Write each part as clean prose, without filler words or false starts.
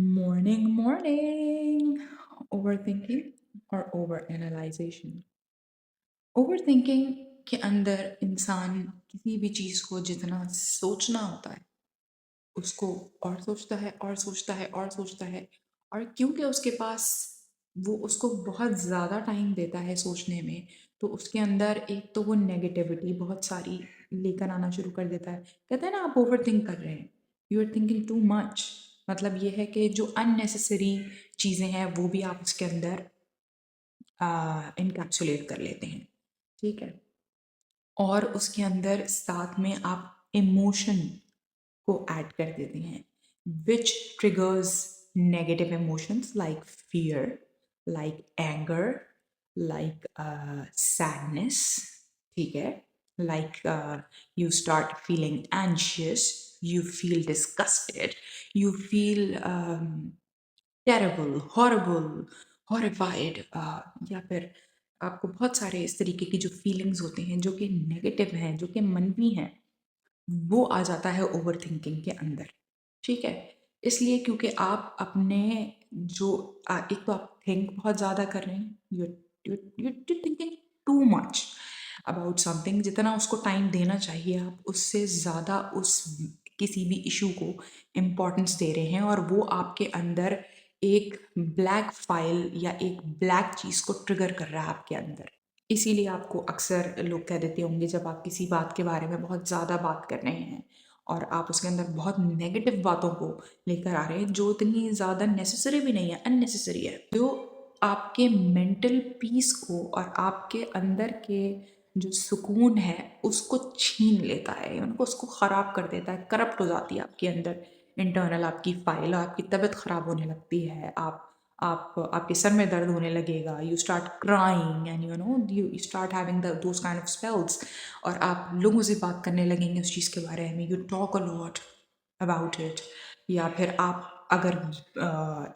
Morning, morning. Overthinking और over analysation. Overthinking के अंदर इंसान किसी भी चीज़ को जितना सोचना होता है उसको और सोचता है और सोचता है और सोचता है, और क्योंकि उसके पास वो उसको बहुत ज़्यादा टाइम देता है सोचने में, तो उसके अंदर एक तो वो नेगेटिविटी बहुत सारी लेकर आना शुरू कर देता है। कहते हैं ना, आप ओवर थिंक कर रहे हैं, you are thinking too much. मतलब ये है कि जो अननेसेसरी चीज़ें हैं वो भी आप उसके अंदर इनकैप्सुलेट कर लेते हैं। ठीक है, और उसके अंदर साथ में आप इमोशन को ऐड कर देते हैं, which triggers negative emotions like fear, like anger, like sadness. ठीक है, like you start feeling anxious, you feel disgusted, you feel terrible, horrible, horrified, या फिर आपको बहुत सारे इस तरीके की जो फीलिंग्स होते हैं जो कि नेगेटिव हैं, जो कि मनवी हैं, वो आ जाता है ओवर थिंकिंग के अंदर। ठीक है, इसलिए क्योंकि आप अपने जो एक तो आप थिंक बहुत ज़्यादा कर रहे हैं, you thinking too much about something. जितना उसको टाइम देना चाहिए आप उससे ज़्यादा उस किसी भी इशू को इम्पोर्टेंस दे रहे हैं, और वो आपके अंदर एक ब्लैक फाइल या एक ब्लैक चीज़ को ट्रिगर कर रहा है आपके अंदर। इसीलिए आपको अक्सर लोग कह देते होंगे, जब आप किसी बात के बारे में बहुत ज़्यादा बात कर रहे हैं और आप उसके अंदर बहुत नेगेटिव बातों को लेकर आ रहे हैं जो इतनी ज़्यादा नेसेसरी भी नहीं है, अननेसेसरी है, जो आपके मेंटल पीस को और आपके अंदर के जो सुकून है उसको छीन लेता है, उनको उसको ख़राब कर देता है, करप्ट हो जाती है आपके अंदर इंटरनल आपकी फाइल, आपकी तबीयत ख़राब होने लगती है, आपके सर में दर्द होने लगेगा, you start crying and you start having those kind of spells, और आप लोगों से बात करने लगेंगे उस चीज़ के बारे में, you talk a lot about it. या फिर आप अगर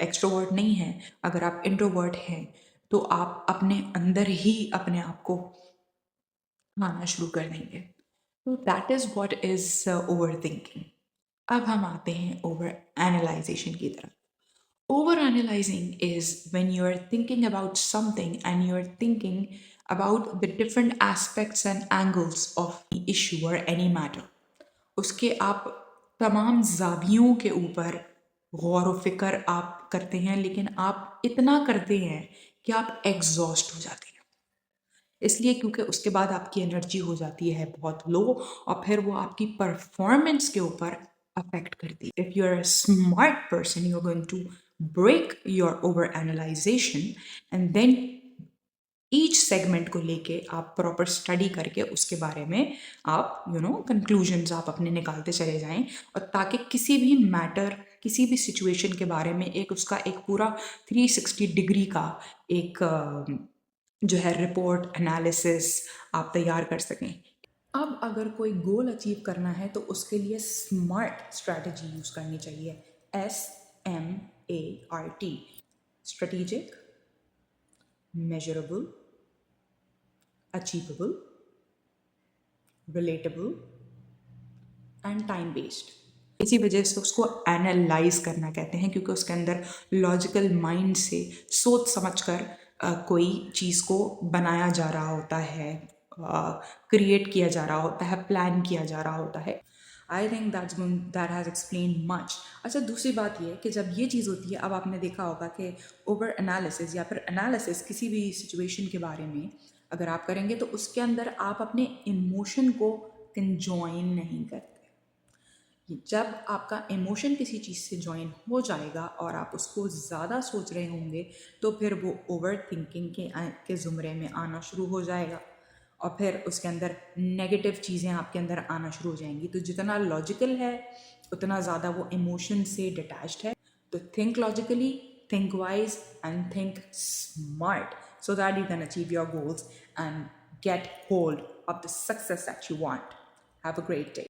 एक्सट्रोवर्ट नहीं हैं, अगर आप इंट्रोवर्ट हैं, तो आप अपने अंदर ही अपने आप को मानना शुरू कर देंगे। तो that is what is over thinking. अब हम आते हैं ओवर एनालाइजेशन की तरफ। Overanalyzing is when you are thinking about something and you are thinking about the different aspects and angles of the issue or any matter. उसके आप तमाम ज़ावियों के ऊपर गौर व फिक्र आप करते हैं, लेकिन आप इतना करते हैं कि आप एग्जॉस्ट हो जाते हैं। इसलिए क्योंकि उसके बाद आपकी एनर्जी हो जाती है बहुत लो, और फिर वो आपकी परफॉर्मेंस के ऊपर अफेक्ट करती है। If you are a smart person, you are going to break your over analysation and then each segment को लेके आप प्रॉपर स्टडी करके उसके बारे में आप कंक्लूजन्स आप अपने निकालते चले जाएं, और ताकि किसी भी मैटर, किसी भी सिचुएशन के बारे में एक उसका एक पूरा 360 डिग्री का एक जो है रिपोर्ट एनालिसिस आप तैयार कर सकें। अब अगर कोई गोल अचीव करना है तो उसके लिए स्मार्ट स्ट्रैटेजी यूज़ करनी चाहिए, SMART, strategic, measurable, achievable, relatable and time based. इसी वजह से उसको एनालाइज करना कहते हैं, क्योंकि उसके अंदर लॉजिकल माइंड से सोच समझकर कोई चीज़ को बनाया जा रहा होता है, क्रिएट किया जा रहा होता है, प्लान किया जा रहा होता है। I think that has explain much. अच्छा, दूसरी बात ये कि जब ये चीज़ होती है, अब आपने देखा होगा कि ओवर एनालिसिस या फिर एनालिसिस किसी भी सिचुएशन के बारे में अगर आप करेंगे तो उसके अंदर आप अपने इमोशन को कंजॉइन नहीं करते। जब आपका इमोशन किसी चीज़ से ज्वाइन हो जाएगा और आप उसको ज़्यादा सोच रहे होंगे, तो फिर वो ओवर थिंकिंग के ज़ुमरे में आना शुरू हो जाएगा, और फिर उसके अंदर नेगेटिव चीज़ें आपके अंदर आना शुरू हो जाएंगी। तो जितना लॉजिकल है उतना ज़्यादा वो इमोशन से डिटैच्ड है। तो think logically, think wise and think smart, so that you can achieve your goals and get hold of the success that you want. Have a great day.